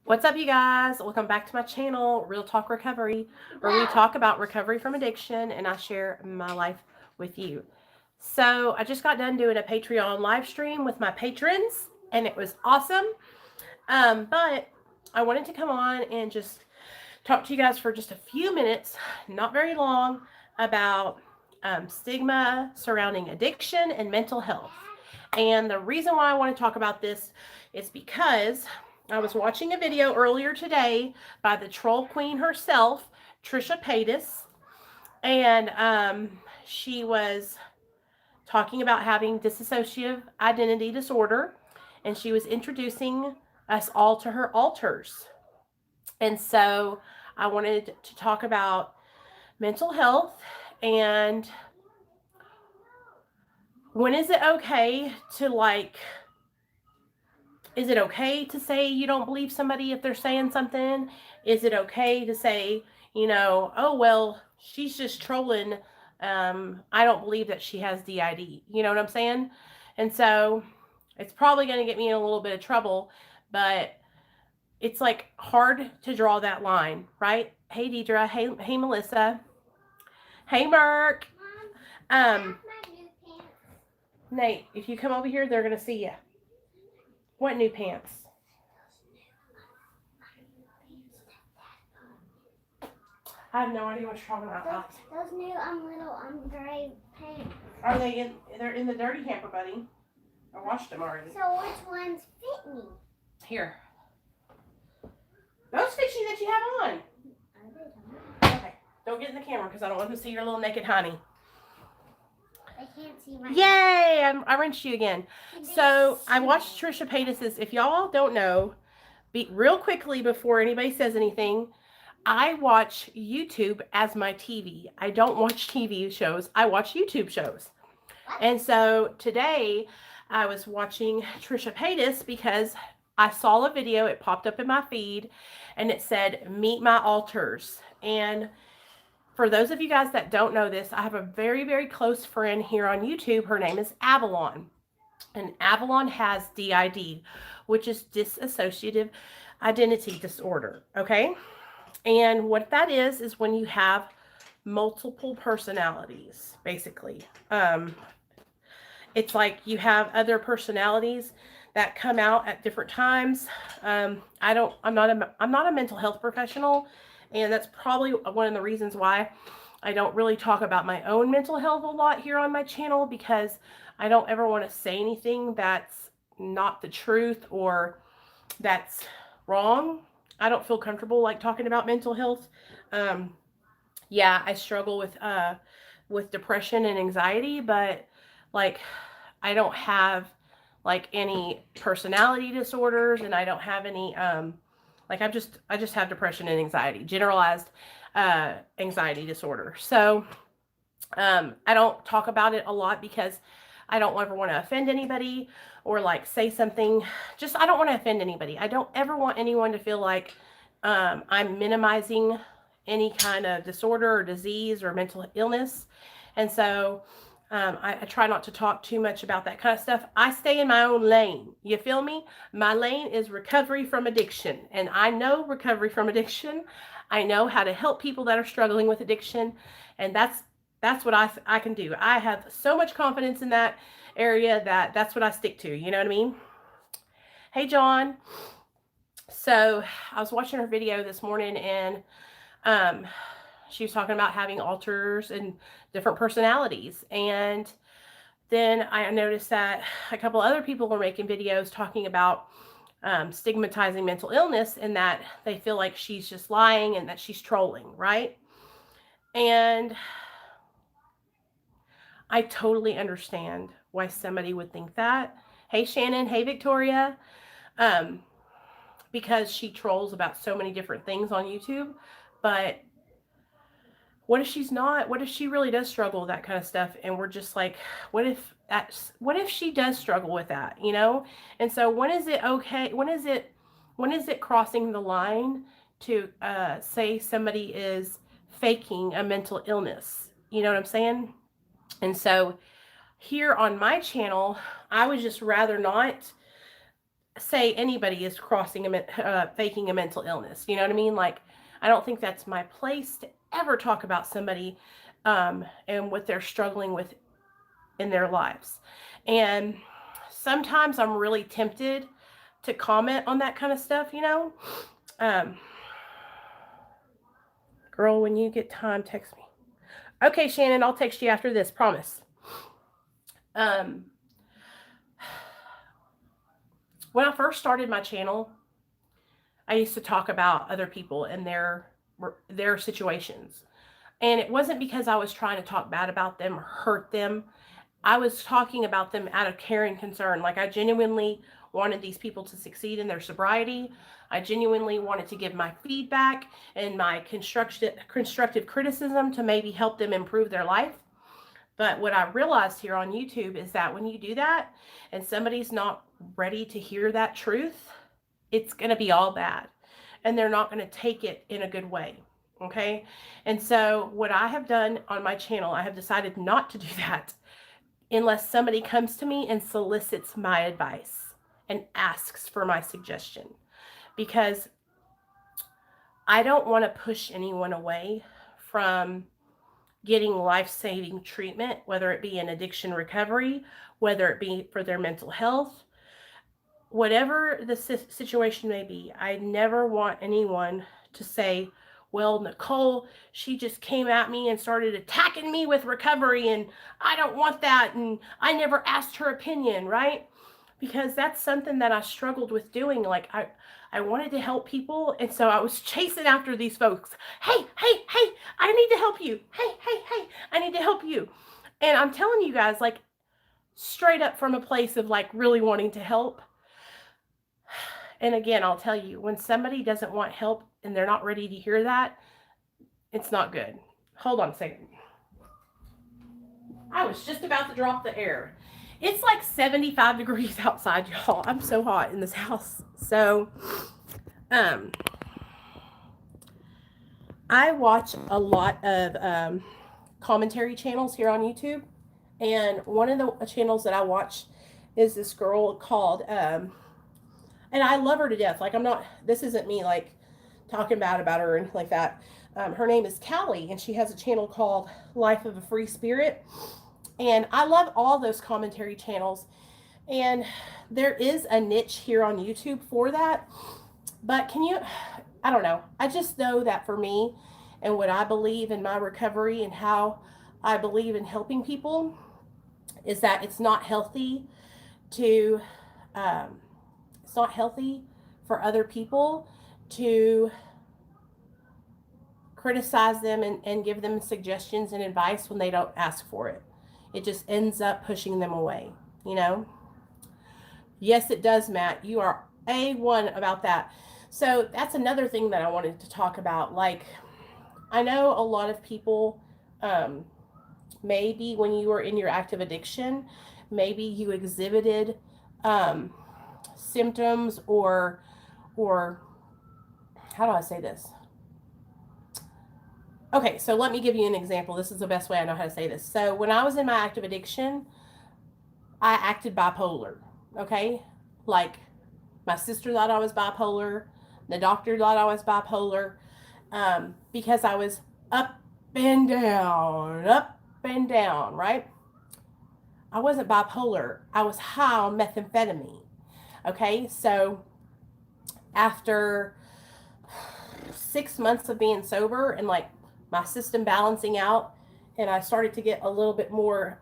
What's up, you guys? Welcome back to my channel, Real Talk Recovery, where we talk about recovery from addiction and I share my life with you. So I just got done doing a Patreon live stream with my patrons and it was awesome. But I wanted to come on and just talk to you guys for just a few minutes, not very long, about stigma surrounding addiction and mental health. And the reason why I want to talk about this is because I was watching a video earlier today by the troll queen herself, Trisha Paytas, and she was talking about having dissociative identity disorder, and she was introducing us all to her alters. And so I wanted to talk about mental health and when is it okay to is it okay to say you don't believe somebody if they're saying something? Is it okay to say, oh, well, she's just trolling. I don't believe that she has DID. You know what I'm saying? And so it's probably going to get me in a little bit of trouble, but it's like hard to draw that line, right? Hey, DEIDRA. Hey, MELYSA. Hey, Merk. Nate, if you come over here, they're going to see you. What new pants? I have no idea what you're talking about. Those new little gray pants. Are they in? They're in the dirty hamper, buddy. I washed them already. So which ones fit me? Here. Those fit you that you have on. Okay. Don't get in the camera because I don't want them to see your little naked honey. I can't see my. Yay! I wrenched you again. So I watched Trisha Paytas'. If y'all don't know, real quickly before anybody says anything, I watch YouTube as my TV. I don't watch TV shows. I watch YouTube shows. What? And so today I was watching Trisha Paytas because I saw a video. It popped up in my feed and it said, "Meet my alters." And for those of you guys that don't know this, I have a very, very close friend here on YouTube. Her name is Avalon. And Avalon has DID, which is dissociative identity disorder. Okay. And what that is when you have multiple personalities, basically. It's like you have other personalities that come out at different times. I'm not a mental health professional. And that's probably one of the reasons why I don't really talk about my own mental health a lot here on my channel, because I don't ever want to say anything that's not the truth or that's wrong. I don't feel comfortable talking about mental health. Yeah, I struggle with depression and anxiety, but I don't have any personality disorders, and I don't have any I just have depression and anxiety, generalized anxiety disorder. So I don't talk about it a lot because I don't ever want to offend anybody or say something. I don't want to offend anybody. I don't ever want anyone to feel like I'm minimizing any kind of disorder or disease or mental illness. And so I try not to talk too much about that kind of stuff. I stay in my own lane. You feel me? My lane is recovery from addiction. And I know recovery from addiction. I know how to help people that are struggling with addiction. And that's what I can do. I have so much confidence in that area that's what I stick to. You know what I mean? Hey, John. So I was watching her video this morning and she was talking about having alters and different personalities. And then I noticed that a couple other people were making videos talking about stigmatizing mental illness and that they feel like she's just lying and that she's trolling, right? And I totally understand why somebody would think that. Hey, Shannon. Hey, Victoria. Because she trolls about so many different things on YouTube. But what if she's not? What if she really does struggle with that kind of stuff? And we're just like, what if she does struggle with that, And so when is it okay? When is it crossing the line to say somebody is faking a mental illness? You know what I'm saying? And so here on my channel, I would just rather not say anybody is faking a mental illness. You know what I mean? Like, I don't think that's my place to ever talk about somebody and what they're struggling with in their lives. And sometimes I'm really tempted to comment on that kind of stuff, you know. Girl, when you get time, text me. Okay, Shannon, I'll text you after this, promise. When I first started my channel, I used to talk about other people and their situations. And it wasn't because I was trying to talk bad about them or hurt them. I was talking about them out of care and concern. Like, I genuinely wanted these people to succeed in their sobriety. I genuinely wanted to give my feedback and my constructive criticism to maybe help them improve their life. But what I realized here on YouTube is that when you do that and somebody's not ready to hear that truth, it's going to be all bad. And they're not going to take it in a good way. Okay? And so what I have done on my channel, I have decided not to do that unless somebody comes to me and solicits my advice and asks for my suggestion. Because I don't want to push anyone away from getting life-saving treatment, whether it be in addiction recovery, whether it be for their mental health, whatever the situation may be. I never want anyone to say, well, Nicole, she just came at me and started attacking me with recovery, and I don't want that, and I never asked her opinion, right? Because that's something that I struggled with doing. Like, I wanted to help people, and so I was chasing after these folks. Hey, I need to help you. Hey, I need to help you. And I'm telling you guys, like, straight up from a place of, like, really wanting to help. And again, I'll tell you, when somebody doesn't want help and they're not ready to hear that, it's not good. Hold on a second. I was just about to drop the air. It's like 75 degrees outside, y'all. I'm so hot in this house. So, I watch a lot of commentary channels here on YouTube. And one of the channels that I watch is this girl called, and I love her to death. Like, this isn't me, like, talking bad about her or anything like that. Her name is Callie, and she has a channel called Life of a Free Spirit. And I love all those commentary channels. And there is a niche here on YouTube for that. But I don't know. I just know that for me and what I believe in my recovery and how I believe in helping people is that it's not healthy to, it's not healthy for other people to criticize them and give them suggestions and advice when they don't ask for it. It just ends up pushing them away, you know? Yes, it does, Matt. You are A1 about that. So that's another thing that I wanted to talk about. Like, I know a lot of people, maybe when you were in your active addiction, maybe you exhibited symptoms or how do I say this? Okay, so let me give you an example. This is the best way I know how to say this. So when I was in my active addiction, I acted bipolar, okay? Like, my sister thought I was bipolar. The doctor thought I was bipolar because I was up and down, right? I wasn't bipolar. I was high on methamphetamine, okay? So after 6 months of being sober and, like, my system balancing out, and I started to get a little bit more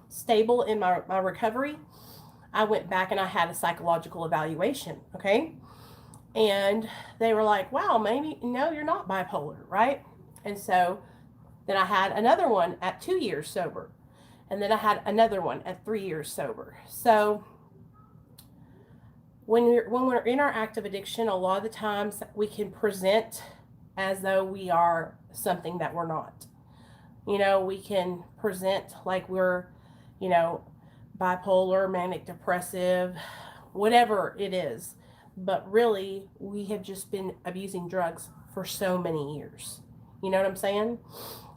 stable in my recovery, I went back and I had a psychological evaluation, okay? And they were like, wow, maybe, no, you're not bipolar, right? And so then I had another one at 2 years sober. And then I had another one at 3 years sober. So when we're in our active addiction, a lot of the times we can present as though we are something that we're not. You know, we can present like we're, you know, bipolar, manic depressive, whatever it is. But really, we have just been abusing drugs for so many years. You know what I'm saying?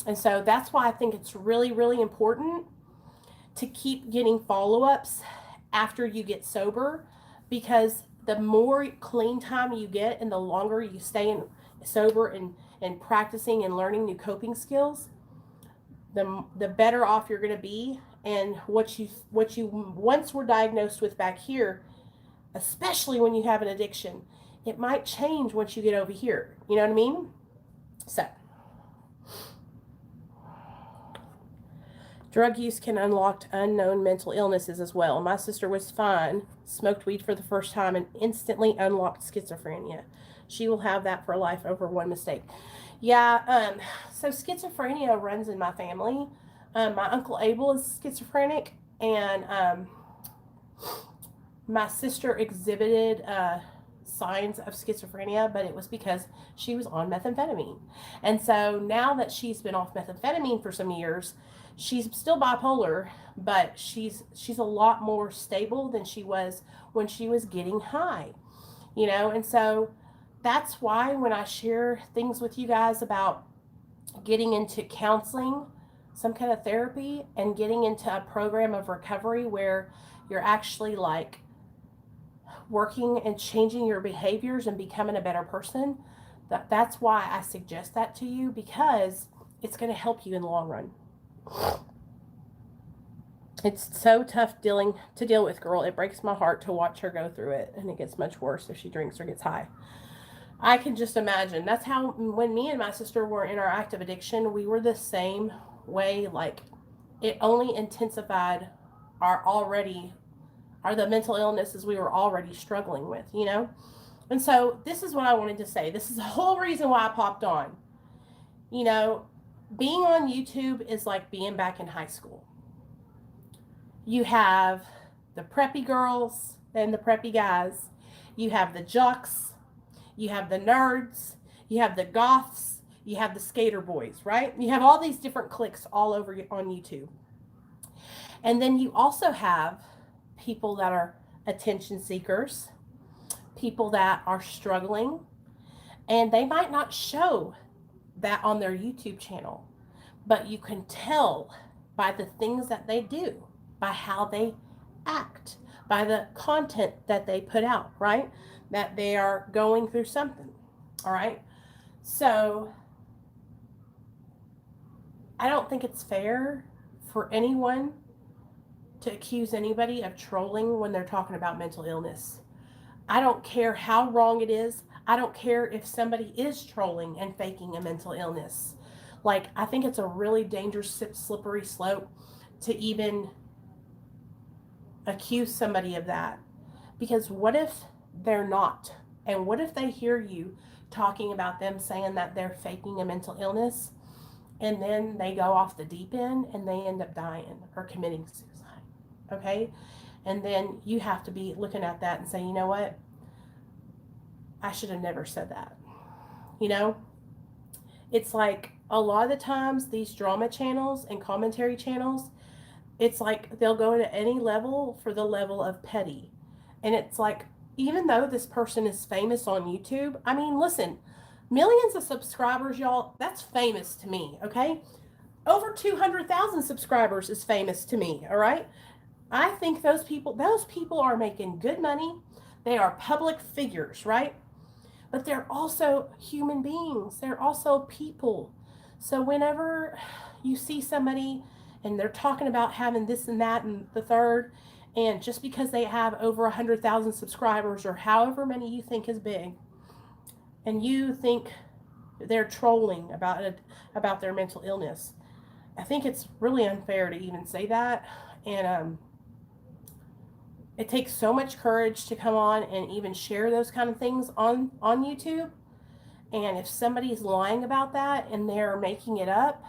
And so that's why I think it's really, really important to keep getting follow-ups after you get sober, because the more clean time you get and the longer you stay in sober and practicing and learning new coping skills, the better off you're going to be. And what you once were diagnosed with back here, especially when you have an addiction, it might change once you get over here. You know what I mean? So, drug use can unlock unknown mental illnesses as well. My sister was fine, smoked weed for the first time, and instantly unlocked schizophrenia. She will have that for life over one mistake. Yeah, so schizophrenia runs in my family. My Uncle Abel is schizophrenic, and my sister exhibited signs of schizophrenia, but it was because she was on methamphetamine. And so now that she's been off methamphetamine for some years, she's still bipolar, but she's a lot more stable than she was when she was getting high, you know. And so that's why when I share things with you guys about getting into counseling, some kind of therapy, and getting into a program of recovery where you're actually like working and changing your behaviors and becoming a better person, that's why I suggest that to you, because it's going to help you in the long run. It's so tough to deal with, girl. It breaks my heart to watch her go through it, and it gets much worse if she drinks or gets high. I can just imagine. That's how, when me and my sister were in our active addiction, we were the same way. Like, it only intensified the mental illnesses we were already struggling with, you know? And so this is what I wanted to say. This is the whole reason why I popped on. You know, being on YouTube is like being back in high school. You have the preppy girls and the preppy guys. You have the jocks. You have the nerds. You have the goths. You have the skater boys, right? You have all these different cliques all over on YouTube. And then you also have people that are attention seekers, people that are struggling, and they might not show that on their YouTube channel, but you can tell by the things that they do, by how they act, by the content that they put out, right? That they are going through something, all right? So I don't think it's fair for anyone to accuse anybody of trolling when they're talking about mental illness. I don't care how wrong it is. I don't care if somebody is trolling and faking a mental illness. Like, I think it's a really dangerous, slippery slope to even accuse somebody of that. Because what if they're not? And what if they hear you talking about them saying that they're faking a mental illness, and then they go off the deep end and they end up dying or committing suicide? Okay? And then you have to be looking at that and say, you know what? I should have never said that. You know? It's like a lot of the times these drama channels and commentary channels, it's like they'll go to any level for the level of petty. And it's like, even though this person is famous on YouTube, I mean, listen, millions of subscribers, y'all, that's famous to me, okay? Over 200,000 subscribers is famous to me, all right? I think those people are making good money. They are public figures, right? But they're also human beings. They're also people. So whenever you see somebody and they're talking about having this and that and the third, and just because they have over 100,000 subscribers or however many you think is big, and you think they're trolling about their mental illness, I think it's really unfair to even say that. And it takes so much courage to come on and even share those kind of things on YouTube. And if somebody's lying about that and they're making it up,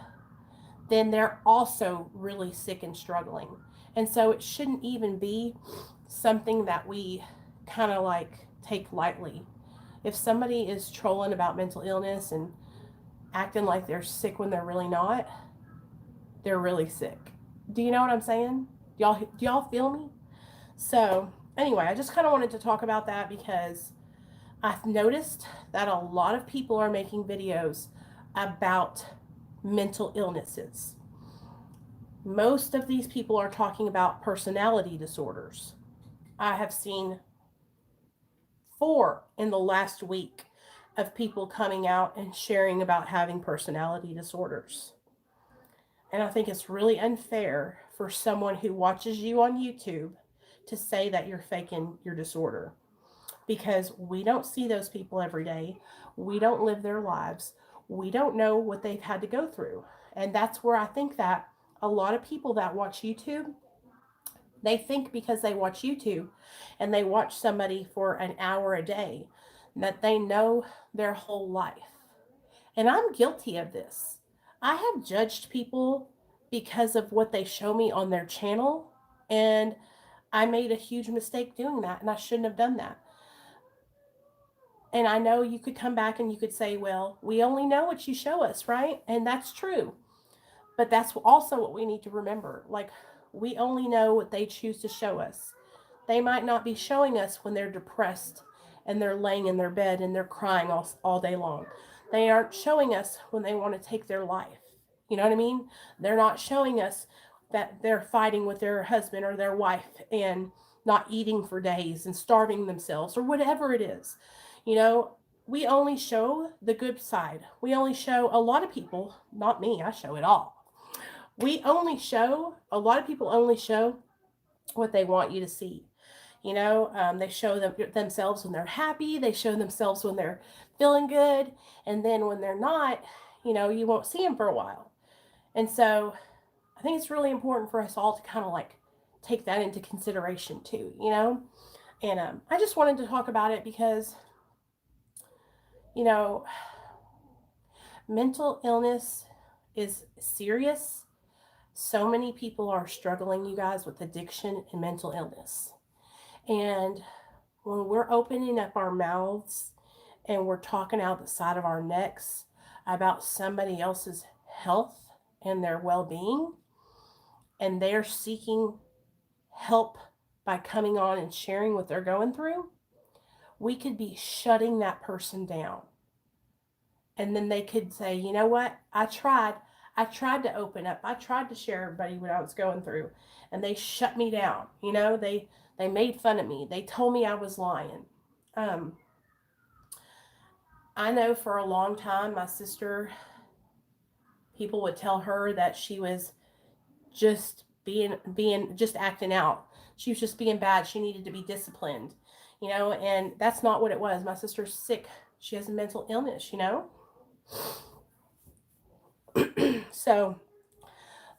then they're also really sick and struggling. And so it shouldn't even be something that we kind of like take lightly. If somebody is trolling about mental illness and acting like they're sick when they're really not, they're really sick. Do you know what I'm saying? Do y'all feel me? So anyway, I just kind of wanted to talk about that because I've noticed that a lot of people are making videos about mental illnesses. Most of these people are talking about personality disorders. I have seen 4 in the last week of people coming out and sharing about having personality disorders. And I think it's really unfair for someone who watches you on YouTube to say that you're faking your disorder, because we don't see those people every day. We don't live their lives. We don't know what they've had to go through. And that's where I think that a lot of people that watch YouTube, they think because they watch YouTube and they watch somebody for an hour a day that they know their whole life. And I'm guilty of this. I have judged people because of what they show me on their channel, and I made a huge mistake doing that, and I shouldn't have done that. And I know you could come back and you could say, well, we only know what you show us, right? And that's true. But that's also what we need to remember. Like, we only know what they choose to show us. They might not be showing us when they're depressed and they're laying in their bed and they're crying all day long. They aren't showing us when they want to take their life. You know what I mean? They're not showing us that they're fighting with their husband or their wife and not eating for days and starving themselves or whatever it is. You know, we only show the good side. We only show, a lot of people, not me, I show it all. A lot of people only show what they want you to see. You know, they show themselves when they're happy. They show themselves when they're feeling good. And then when they're not, you know, you won't see them for a while. And so I think it's really important for us all to kind of like take that into consideration too, you know. And I just wanted to talk about it because, you know, mental illness is serious. So many people are struggling, you guys, with addiction and mental illness. And when we're opening up our mouths and we're talking out the side of our necks about somebody else's health and their well-being, and they're seeking help by coming on and sharing what they're going through, we could be shutting that person down. And then they could say, you know what, I tried to open up. I tried to share everybody what I was going through, and they shut me down. You know, they made fun of me. They told me I was lying. I know for a long time, my sister, people would tell her that she was just just acting out. She was just being bad. She needed to be disciplined, you know, and that's not what it was. My sister's sick. She has a mental illness, you know. So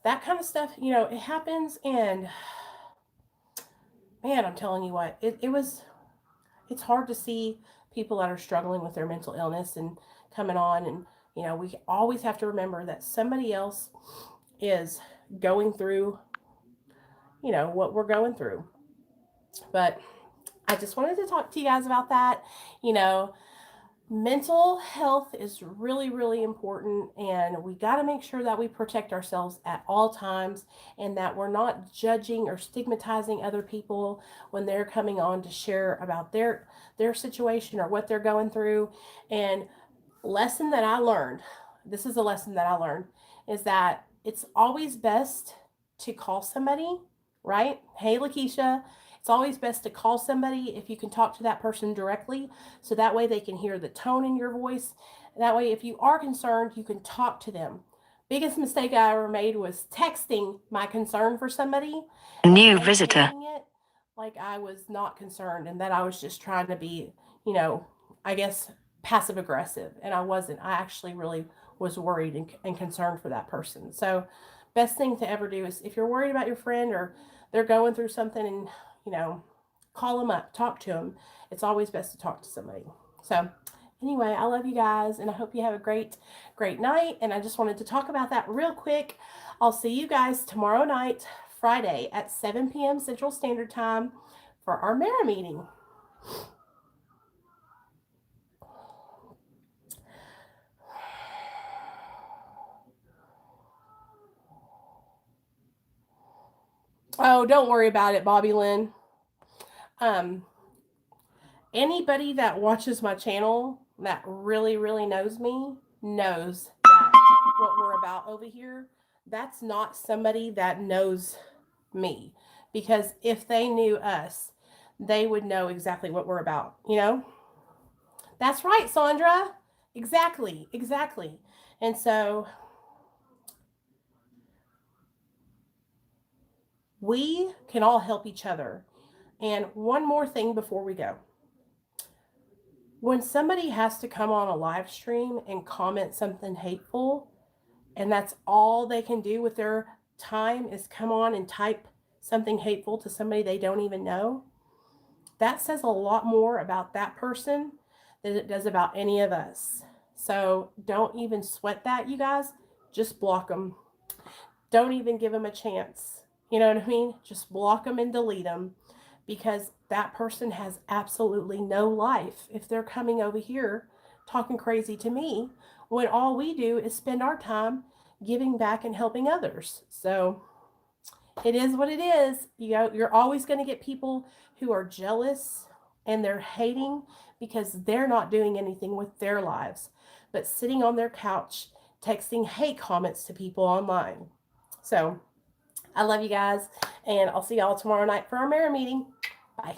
that kind of stuff, you know, it happens. And man, I'm telling you what, it's hard to see people that are struggling with their mental illness and coming on. And, you know, we always have to remember that somebody else is going through, you know, what we're going through. But I just wanted to talk to you guys about that. You know, mental health is really, really important, and we got to make sure that we protect ourselves at all times, and that we're not judging or stigmatizing other people when they're coming on to share about their situation or what they're going through. And lesson that I learned, this is a lesson that I learned, is that it's always best to call somebody, right? Hey, Lakeisha, it's always best to call somebody if you can talk to that person directly, so that way they can hear the tone in your voice. That way, if you are concerned, you can talk to them. Biggest mistake I ever made was texting my concern for somebody. New visitor. Like I was not concerned, and that I was just trying to be, you know, I guess passive aggressive, and I wasn't. I actually really was worried and concerned for that person. So best thing to ever do is, if you're worried about your friend or they're going through something, and, you know, call them up, talk to them. It's always best to talk to somebody. So anyway, I love you guys, and I hope you have a great night. And I just wanted to talk about that real quick. I'll see you guys tomorrow night, Friday at 7 p.m. Central Standard Time for our Mara meeting. Oh, don't worry about it, BOBBIELYN. Anybody that watches my channel that really, really knows me knows that what we're about over here, that's not somebody that knows me. Because if they knew us, they would know exactly what we're about, you know? That's right, Sandra. Exactly, exactly. And so we can all help each other. And one more thing before we go. When somebody has to come on a live stream and comment something hateful, and that's all they can do with their time is come on and type something hateful to somebody they don't even know, that says a lot more about that person than it does about any of us. So don't even sweat that, you guys. Just block them. Don't even give them a chance. You know what I mean? Just block them and delete them, because that person has absolutely no life if they're coming over here talking crazy to me when all we do is spend our time giving back and helping others. So it is what it is. You know, you're always going to get people who are jealous and they're hating because they're not doing anything with their lives, but sitting on their couch texting hate comments to people online. So I love you guys, and I'll see y'all tomorrow night for our mirror meeting. Bye.